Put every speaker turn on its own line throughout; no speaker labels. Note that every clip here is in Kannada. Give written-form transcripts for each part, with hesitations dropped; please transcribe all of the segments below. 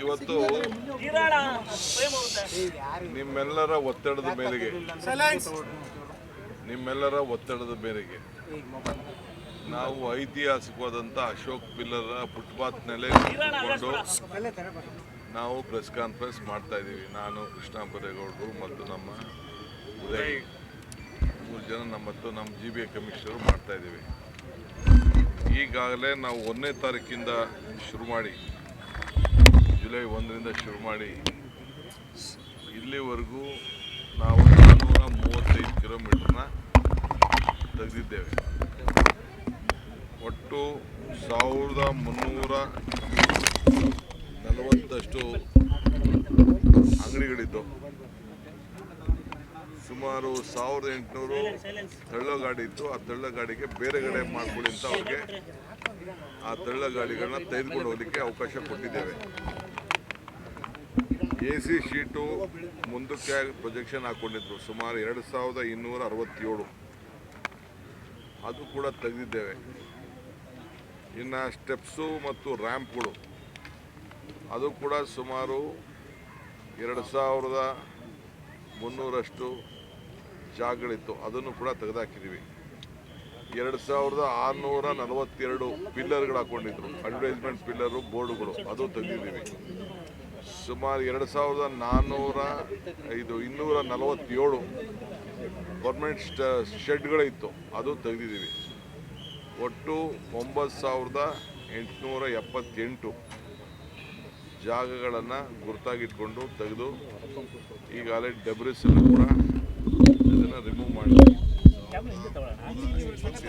ಇವತ್ತು ನಿಮ್ಮೆಲ್ಲರ ಒತ್ತಡದ ಮೇರೆಗೆ ನಾವು ಐತಿಹಾಸಿಕವಾದಂಥ ಅಶೋಕ್ ಪಿಲ್ಲರ ಫುಟ್ಪಾತ್ ನೆಲೆ ನಾವು ಪ್ರೆಸ್ ಕಾನ್ಫರೆನ್ಸ್ ಮಾಡ್ತಾ ಇದ್ದೀವಿ. ನಾನು ಕೃಷ್ಣ ಬೈರೇಗೌಡರು ಮತ್ತು ನಮ್ಮ ಉದಯ್ 3 ಜನ ಮತ್ತು ನಮ್ಮ GBA ಕಮಿಷನರು ಮಾಡ್ತಾ ಇದ್ದೀವಿ. ಈಗಾಗಲೇ ನಾವು 1ನೇ ತಾರೀಕಿಂದ ಶುರು ಮಾಡಿ ಜುಲೈ 1ರಿಂದ ಶುರು ಮಾಡಿ ಇಲ್ಲಿವರೆಗೂ ನಾವು 435 ಕಿಲೋಮೀಟರ್ನ ತೆಗೆದಿದ್ದೇವೆ. ಒಟ್ಟು 1340 ಅಂಗಡಿಗಳಿದ್ದು ಸುಮಾರು 1800 ತಳ್ಳ ಗಾಡಿ ಇತ್ತು. ಆ ತಳ್ಳ ಗಾಡಿಗೆ ಬೇರೆ ಕಡೆ ಮಾಡ್ಕೊಳ್ಳಿ ಅಂತ ಅವ್ರಿಗೆ ಆ ತಳ್ಳ ಗಾಡಿಗಳನ್ನ ತೆಗೆದುಕೊಂಡು ಹೋಗಲಿಕ್ಕೆ ಅವಕಾಶ ಕೊಟ್ಟಿದ್ದೇವೆ. AC ಶೀಟು ಮುಂದಕ್ಕೆ ಪ್ರೊಜೆಕ್ಷನ್ ಹಾಕ್ಕೊಂಡಿದ್ರು ಸುಮಾರು 2267, ಅದು ಕೂಡ ತೆಗೆದಿದ್ದೇವೆ. ಇನ್ನು ಸ್ಟೆಪ್ಸು ಮತ್ತು ರ್ಯಾಂಪ್ಗಳು ಅದು ಕೂಡ ಸುಮಾರು 2300 ಜಾಗಗಳಿತ್ತು, ಅದನ್ನು ಕೂಡ ತೆಗೆದುಹಾಕಿದ್ದೀವಿ. 2642 ಪಿಲ್ಲರ್ಗಳು ಹಾಕ್ಕೊಂಡಿದ್ರು, ಅಡ್ವರ್ಟೈಸ್ಮೆಂಟ್ ಪಿಲ್ಲರು ಬೋರ್ಡುಗಳು, ಅದು ತೆಗೆದಿದ್ದೀವಿ. ಸುಮಾರು 247 ಗೌರ್ಮೆಂಟ್ ಶೆಡ್ಗಳಿತ್ತು, ಅದು ತೆಗೆದಿದ್ದೀವಿ. ಒಟ್ಟು 9878 ಜಾಗಗಳನ್ನು ಗುರುತಾಗಿಟ್ಕೊಂಡು ತೆಗೆದು ಈಗಾಗಲೇ ಡೆಬ್ರಿಸನ್ನು ಕೂಡ ಇದನ್ನು ರಿಮೂವ್ ಮಾಡಿ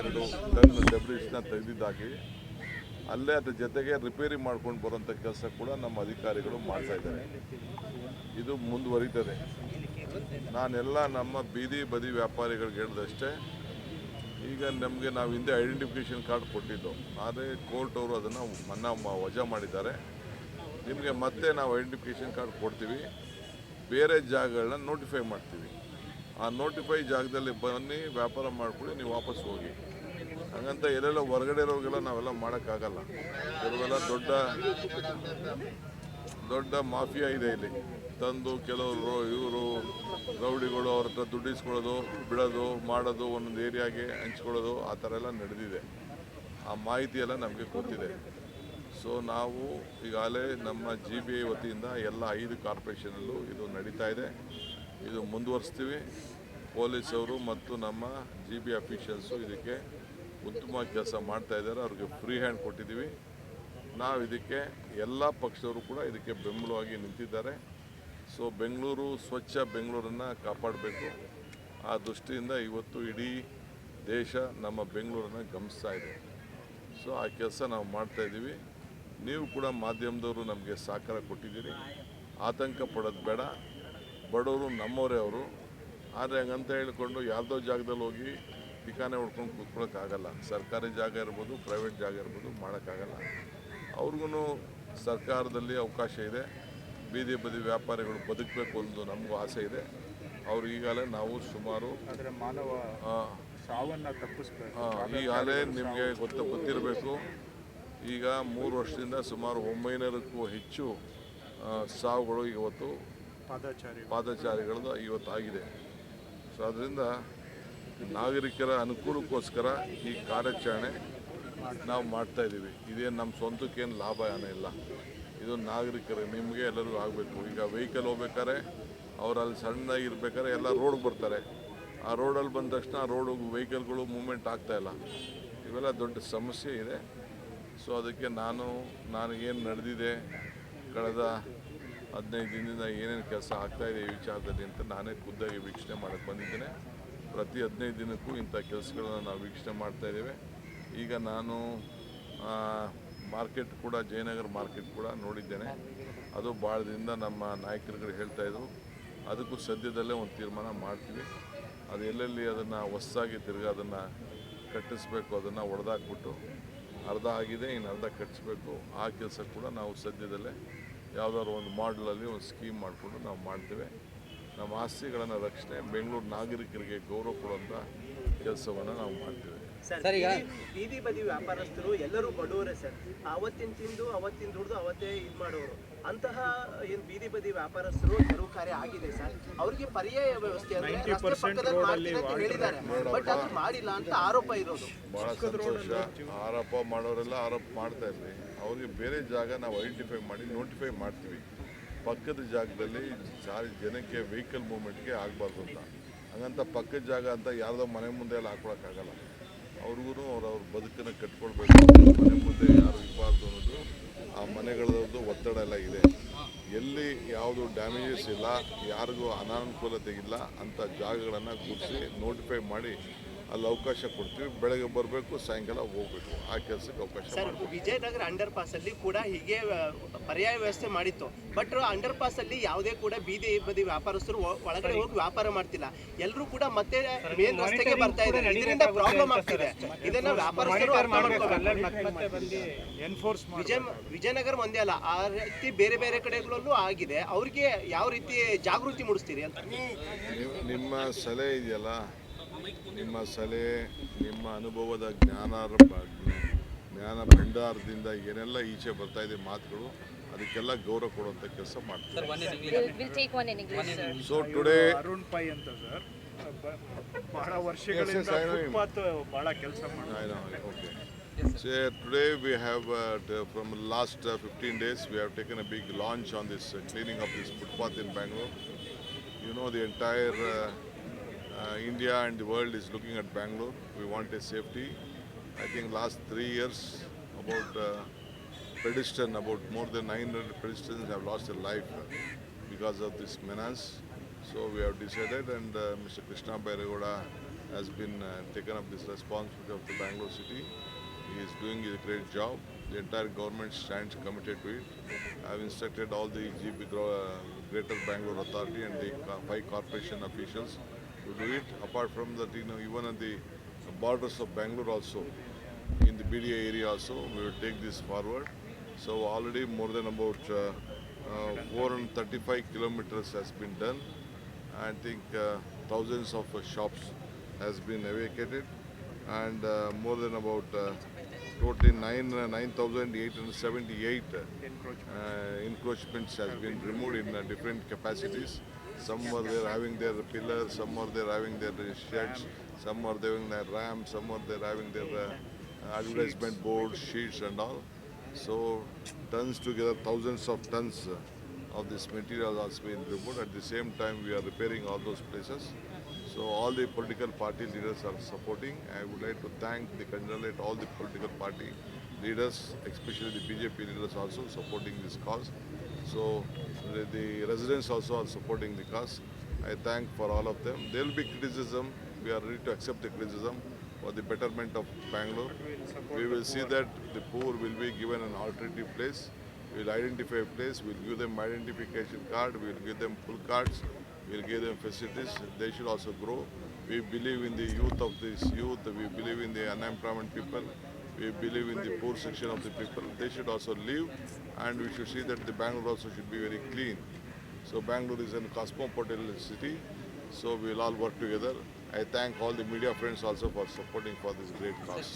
2 ಟನ್ ಡೆಬ್ರಿಸ್ನ ತೆಗೆದಿದ್ದಾಗಿ ಅಲ್ಲೇ ಅದ್ರ ಜೊತೆಗೆ ರಿಪೇರಿ ಮಾಡ್ಕೊಂಡು ಬರೋಂಥ ಕೆಲಸ ಕೂಡ ನಮ್ಮ ಅಧಿಕಾರಿಗಳು ಮಾಡ್ತಾ ಇದ್ದಾರೆ. ಇದು ಮುಂದುವರಿತದೆ. ನಾನೆಲ್ಲ ನಮ್ಮ ಬೀದಿ ಬದಿ ವ್ಯಾಪಾರಿಗಳಿಗೆ ಹೇಳಿದಷ್ಟೇ, ಈಗ ನಮಗೆ ನಾವು ಹಿಂದೆ ಐಡೆಂಟಿಫಿಕೇಷನ್ ಕಾರ್ಡ್ ಕೊಟ್ಟಿದ್ದು, ಆದರೆ ಕೋರ್ಟ್ ಅವರು ಅದನ್ನು ವಜಾ ಮಾಡಿದ್ದಾರೆ. ನಿಮಗೆ ಮತ್ತೆ ನಾವು ಐಡೆಂಟಿಫಿಕೇಷನ್ ಕಾರ್ಡ್ ಕೊಡ್ತೀವಿ, ಬೇರೆ ಜಾಗಗಳನ್ನ ನೋಟಿಫೈ ಮಾಡ್ತೀವಿ. ಆ ನೋಟಿಫೈ ಜಾಗದಲ್ಲಿ ಬನ್ನಿ, ವ್ಯಾಪಾರ ಮಾಡ್ಕೊಳ್ಳಿ, ನೀವು ವಾಪಸ್ ಹೋಗಿ. ಹಾಗಂತ ಎಲ್ಲೆಲ್ಲ ಹೊರಗಡೆ ಇರೋರಿಗೆಲ್ಲ ನಾವೆಲ್ಲ ಮಾಡೋಕ್ಕಾಗಲ್ಲ. ಕೆಲವೆಲ್ಲ ದೊಡ್ಡ ಮಾಫಿಯಾ ಇದೆ ಇಲ್ಲಿ. ತಂದು ಕೆಲವರು ಇವರು ರೌಡಿಗಳು ಅವ್ರ ಹತ್ರ ದುಡ್ಡು ಇಸ್ಕೊಳ್ಳೋದು, ಬಿಡೋದು, ಮಾಡೋದು, ಒಂದೊಂದು ಏರಿಯಾಗೆ ಹಂಚ್ಕೊಳ್ಳೋದು, ಆ ಥರ ಎಲ್ಲ ನಡೆದಿದೆ. ಆ ಮಾಹಿತಿ ಎಲ್ಲ ನಮಗೆ ಗೊತ್ತಿದೆ. ಸೊ ನಾವು ಈಗಾಗಲೇ ನಮ್ಮ GBA ವತಿಯಿಂದ ಎಲ್ಲ 5 ಕಾರ್ಪೊರೇಷನಲ್ಲೂ ಇದು ನಡೀತಾ ಇದೆ. ಇದು ಮುಂದುವರಿಸ್ತೀವಿ. ಪೊಲೀಸವರು ಮತ್ತು ನಮ್ಮ GBA ಅಫಿಷಿಯಲ್ಸು ಇದಕ್ಕೆ ಉತ್ತಮವಾಗಿ ಕೆಲಸ ಮಾಡ್ತಾ ಇದ್ದಾರೆ. ಅವ್ರಿಗೆ ಫ್ರೀ ಹ್ಯಾಂಡ್ ಕೊಟ್ಟಿದ್ದೀವಿ. ನಾವು ಇದಕ್ಕೆ ಎಲ್ಲ ಪಕ್ಷದವರು ಕೂಡ ಇದಕ್ಕೆ ಬೆಂಬಲವಾಗಿ ನಿಂತಿದ್ದಾರೆ. ಸೊ ಬೆಂಗಳೂರು ಸ್ವಚ್ಛ ಬೆಂಗಳೂರನ್ನು ಕಾಪಾಡಬೇಕು. ಆ ದೃಷ್ಟಿಯಿಂದ ಇವತ್ತು ಇಡೀ ದೇಶ ನಮ್ಮ ಬೆಂಗಳೂರನ್ನು ಗಮನಿಸ್ತಾ ಇದೆ. ಸೊ ಆ ಕೆಲಸ ನಾವು ಮಾಡ್ತಾಯಿದ್ದೀವಿ. ನೀವು ಕೂಡ ಮಾಧ್ಯಮದವರು ನಮಗೆ ಸಹಕಾರ ಕೊಟ್ಟಿದ್ದೀರಿ. ಆತಂಕ ಪಡೋದು ಬೇಡ. ಬಡವರು ನಮ್ಮವರೇ ಅವರು. ಆದರೆ ಹಂಗಂತ ಹೇಳಿಕೊಂಡು ಯಾವುದೋ ಜಾಗದಲ್ಲಿ ಹೋಗಿ ಠಿಕಾನೆ ಹೊಡ್ಕೊಂಡು ಕೂತ್ಕೊಳ್ಳೋಕ್ಕಾಗಲ್ಲ. ಸರ್ಕಾರಿ ಜಾಗ ಇರ್ಬೋದು, ಪ್ರೈವೇಟ್ ಜಾಗ ಇರ್ಬೋದು, ಮಾಡೋಕ್ಕಾಗಲ್ಲ. ಅವ್ರಿಗೂ ಸರ್ಕಾರದಲ್ಲಿ ಅವಕಾಶ ಇದೆ. ಬೀದಿ ಬದಿ ವ್ಯಾಪಾರಿಗಳು ಬದುಕಬೇಕು ಅನ್ನೋದು ನಮಗೂ ಆಸೆ ಇದೆ. ಅವ್ರು ಈಗಾಗಲೇ ನಾವು ಸುಮಾರು ಈಗಾಗಲೇ ನಿಮಗೆ ಗೊತ್ತಿರಬೇಕು, ಈಗ 3 ವರ್ಷದಿಂದ ಸುಮಾರು 900ಕ್ಕೂ ಹೆಚ್ಚು ಸಾವುಗಳು ಇವತ್ತು ಪಾದಚಾರಿಗಳದ್ದು ಇವತ್ತು ಆಗಿದೆ. ಸೊ ಅದರಿಂದ ನಾಗರಿಕರ ಅನುಕೂಲಕ್ಕೋಸ್ಕರ ಈ ಕಾರ್ಯಾಚರಣೆ ನಾವು ಮಾಡ್ತಾಯಿದ್ದೀವಿ. ಇದೇನು ನಮ್ಮ ಸ್ವಂತಕ್ಕೇನು ಲಾಭ ಏನೂ ಇಲ್ಲ. ಇದು ನಾಗರಿಕರು ನಿಮಗೆ ಎಲ್ಲರಿಗೂ ಆಗಬೇಕು. ಈಗ ವೆಹಿಕಲ್ ಹೋಗ್ಬೇಕಾದ್ರೆ ಅವರಲ್ಲಿ ಸಣ್ಣದಾಗಿರ್ಬೇಕಾದ್ರೆ ಎಲ್ಲ ರೋಡ್ಗೆ ಬರ್ತಾರೆ. ಆ ರೋಡಲ್ಲಿ ಬಂದ ತಕ್ಷಣ ರೋಡಿಗೆ ವೆಹಿಕಲ್ಗಳು ಮೂವ್ಮೆಂಟ್ ಆಗ್ತಾಯಿಲ್ಲ. ಇವೆಲ್ಲ ದೊಡ್ಡ ಸಮಸ್ಯೆ ಇದೆ. ಸೊ ಅದಕ್ಕೆ ನನಗೇನು ನಡೆದಿದೆ ಕಳೆದ 15 ದಿನದಿಂದ ಏನೇನು ಕೆಲಸ ಆಗ್ತಾಯಿದೆ ಈ ವಿಚಾರದಲ್ಲಿ ಅಂತ ನಾನೇ ಖುದ್ದಾಗಿ ವೀಕ್ಷಣೆ ಮಾಡೋಕ್ಕೆ ಬಂದಿದ್ದೇನೆ. ಪ್ರತಿ 15 ದಿನಕ್ಕೂ ಇಂಥ ಕೆಲಸಗಳನ್ನ ನಾವು ವೀಕ್ಷಣೆ ಮಾಡ್ತಾಯಿದ್ದೇವೆ. ಈಗ ನಾನು ಮಾರ್ಕೆಟ್ ಕೂಡ ಜಯನಗರ ಮಾರ್ಕೆಟ್ ಕೂಡ ನೋಡಿದ್ದೇನೆ. ಅದು ಭಾಳ ದಿನದಿಂದ ನಮ್ಮ ನಾಯಕರುಗಳು ಹೇಳ್ತಾಯಿದ್ರು. ಅದಕ್ಕೂ ಸದ್ಯದಲ್ಲೇ ಒಂದು ತೀರ್ಮಾನ ಮಾಡ್ತೀವಿ. ಅದು ಎಲ್ಲೆಲ್ಲಿ ಅದನ್ನು ಹೊಸದಾಗಿ ತಿರ್ಗಿ ಅದನ್ನು ಕಟ್ಟಿಸ್ಬೇಕು, ಅದನ್ನು ಹೊಡೆದಾಕ್ಬಿಟ್ಟು ಅರ್ಧ ಆಗಿದೆ, ಇನ್ನು ಅರ್ಧ ಕಟ್ಟಿಸ್ಬೇಕು. ಆ ಕೆಲಸ ಕೂಡ ನಾವು ಸದ್ಯದಲ್ಲೇ ಯಾವುದಾದ್ರು ಒಂದು ಮಾಡಲಲ್ಲಿ ಒಂದು ಸ್ಕೀಮ್ ಮಾಡಿಕೊಂಡು ನಾವು ಮಾಡ್ತೇವೆ. ನಮ್ಮ ಆಸ್ತಿಗಳನ್ನು ರಕ್ಷಣೆ, ಬೆಂಗಳೂರು ನಾಗರಿಕರಿಗೆ ಗೌರವ ಕೊಡುವಂಥ ಕೆಲಸವನ್ನು ನಾವು ಮಾಡ್ತೇವೆ.
ಸರ್ ಈಗ ಬೀದಿ ಬದಿ ವ್ಯಾಪಾರಸ್ಥರು ಎಲ್ಲರೂ ಬಡವರೇ ಸರ್. ಅವತ್ತಿನ ತಿಂದು ಅವತ್ತಿನ ದುಡ್ದು ಅವತ್ತೇ ಇದು ಮಾಡೋರು. ಅಂತಹ ಏನು ಬೀದಿ ಬದಿ ವ್ಯಾಪಾರಸ್ಥರು ತೆರವು ಕಾರ್ಯ ಆಗಿದೆ ಸರ್. ಅವ್ರಿಗೆ ಪರ್ಯಾಯ ವ್ಯವಸ್ಥೆ ಅಂದ್ರೆ ರಸ್ತೆ ಪಕ್ಕದಲ್ಲಿ ಮಾಡ್ತೀನಿ ಅಂತ ಹೇಳಿದ್ದಾರೆ, ಬಟ್ ಅದು ಮಾಡಿಲ್ಲ ಅಂತ ಆರೋಪ ಇರೋದು.
ಭಾಳ ಸಂತೋಷ. ಆರೋಪ ಮಾಡೋರೆಲ್ಲ ಆರೋಪ ಮಾಡ್ತಾ ಇರ್ಲಿ, ಅವ್ರಿಗೆ ಬೇರೆ ಜಾಗ ನಾವು ಐಡೆಂಟಿಫೈ ಮಾಡಿ ನೋಟಿಫೈ ಮಾಡ್ತೀವಿ. ಪಕ್ಕದ ಜಾಗದಲ್ಲಿ ಜನಕ್ಕೆ ವೆಹಿಕಲ್ ಮೂವ್ಮೆಂಟ್ಗೆ ಆಗಬಾರ್ದು ಅಂತ. ಹಂಗಂತ ಪಕ್ಕದ ಜಾಗ ಅಂತ ಯಾರ್ದೋ ಮನೆ ಮುಂದೆ ಎಲ್ಲ ಹಾಕೊಳಕ್ಕಾಗಲ್ಲ. ಅವ್ರಿಗೂ ಅವ್ರ ಬದುಕನ್ನು ಕಟ್ಕೊಳ್ಬೇಕು. ಮನೆ ಮುಂದೆ ಯಾರು ಇರಬಾರ್ದು ಅನ್ನೋದು ಆ ಮನೆಗಳದ್ದು ಒತ್ತಡ ಎಲ್ಲ ಇದೆ. ಎಲ್ಲಿ ಯಾವುದು ಡ್ಯಾಮೇಜಸ್ ಇಲ್ಲ, ಯಾರಿಗೂ ಅನಾನುಕೂಲತೆ ಇಲ್ಲ ಅಂಥ ಜಾಗಗಳನ್ನು ಗುರುತಿಸಿ ನೋಟಿಫೈ ಮಾಡಿ ಅಲ್ಲಿ ಅವಕಾಶ ಕೊಡ್ತೀವಿ. ಬೆಳಗ್ಗೆ ಬರಬೇಕು, ಸಾಯಂಕಾಲ ಹೋಗ್ಬೇಕು. ಆ ಕೆಲಸಕ್ಕೆ ಅವಕಾಶ
ಸರ್. ವಿಜಯನಗರ ಅಂಡರ್ ಪಾಸ್ ಅಲ್ಲಿ ಕೂಡ ಹೀಗೆ ಪರ್ಯಾಯ ವ್ಯವಸ್ಥೆ ಮಾಡಿತ್ತು, ಬಟ್ ಅಂಡರ್ ಪಾಸ್ ಅಲ್ಲಿ ಯಾವುದೇ ಕೂಡ ಬೀದಿ ಬದಿ ವ್ಯಾಪಾರಸ್ಥರು ಒಳಗಡೆ ಹೋಗಿ ವ್ಯಾಪಾರ ಮಾಡ್ತಿಲ್ಲ. ಎಲ್ಲರೂ ಕೂಡ ಮತ್ತೆ ಮೇನ್ ರಸ್ತೆಗೆ ಬರ್ತಾ ಇದ್ದಾರೆ. ಇದರಿಂದ ಪ್ರಾಬ್ಲಮ್ ಆಗ್ತಿದೆ. ಇದನ್ನ ವ್ಯಾಪಾರಸ್ಥರು ಅರ್ಥ ಮಾಡ್ಕೋಬೇಕು. ವಿಜಯನಗರ ಒಂದೇ ಅಲ್ಲ, ಆ ರೀತಿ ಬೇರೆ ಬೇರೆ ಕಡೆಗಳಲ್ಲೂ ಆಗಿದೆ. ಅವ್ರಿಗೆ ಯಾವ ರೀತಿ ಜಾಗೃತಿ ಮೂಡಿಸ್ತೀರಿ ಅಂತ?
ನಿಮ್ಮ ಸಲಹೆ ಇದೆಯಲ್ಲ, ನಿಮ್ಮ ಸಲಹೆ, ನಿಮ್ಮ ಅನುಭವದ ಜ್ಞಾನ ಭಂಡಾರದಿಂದ ಏನೆಲ್ಲ ಈಚೆ ಬರ್ತಾ ಇದೆ ಮಾತುಗಳು, ಅದಕ್ಕೆಲ್ಲ ಗೌರವ ಕೊಡುವಂಥ ಕೆಲಸ ಮಾಡ್ತಾರೆ. ಸೊ ಟುಡೇ
ಅರುಣ್ ಪೈ ಅಂತ ಸರ್, ಬಹಳ ವರ್ಷಗಳಿಂದ ಫುಟ್ಪಾತ್ ಬಹಳ ಕೆಲಸ ಮಾಡ್ತಾರೆ.
Okay. So today we have from last 15 days we have taken a big launch on this cleaning of this footpath in Bangalore. You know, the entire India and the world is looking at Bangalore. We want a safety. I think last 3 years about about more than 900 pedestrians have lost their life because of this menace. So we have decided, and Mr. Krishna Bairegoda has been taken up this responsibility of the Bangalore city. He is doing a great job. The entire government stands committed to it. I have instructed all the Greater Bangalore Authority and the 5 corporation officials to do it. Apart from that, you know, even at the borders of Bangalore also, in the BDA area also, we will take this forward. So already more than about 435 kilometers has been done. I think thousands of shops has been evacuated, and more than about totally 9,878 encroachments has been removed in different capacities. Some are there having their pillars, some are there having their sheds, some are there having their ramps, some are there having their advertisement boards, sheets and all. So tons together, thousands of tons of this material has been removed. At the same time, we are repairing all those places. So all the political party leaders are supporting. I would like to congratulate all the political party leaders, especially the BJP leaders also supporting this cause. So the residents also are supporting the cause. I thank for all of them. There will be criticism. We are ready to accept the criticism for the betterment of Bangalore. We will see that the poor will be given an alternative place. We will identify a place. We will give them identification card. We will give them full cards. We will give them facilities. They should also grow. We believe in the youth of this youth. We believe in the unemployment people. We believe in the poor section of the people. They should also live, and we should see that the Bangalore also should be very clean. So Bangalore is a cosmopolitan city. So we will all work together. I thank all the media friends also for supporting for this great cause.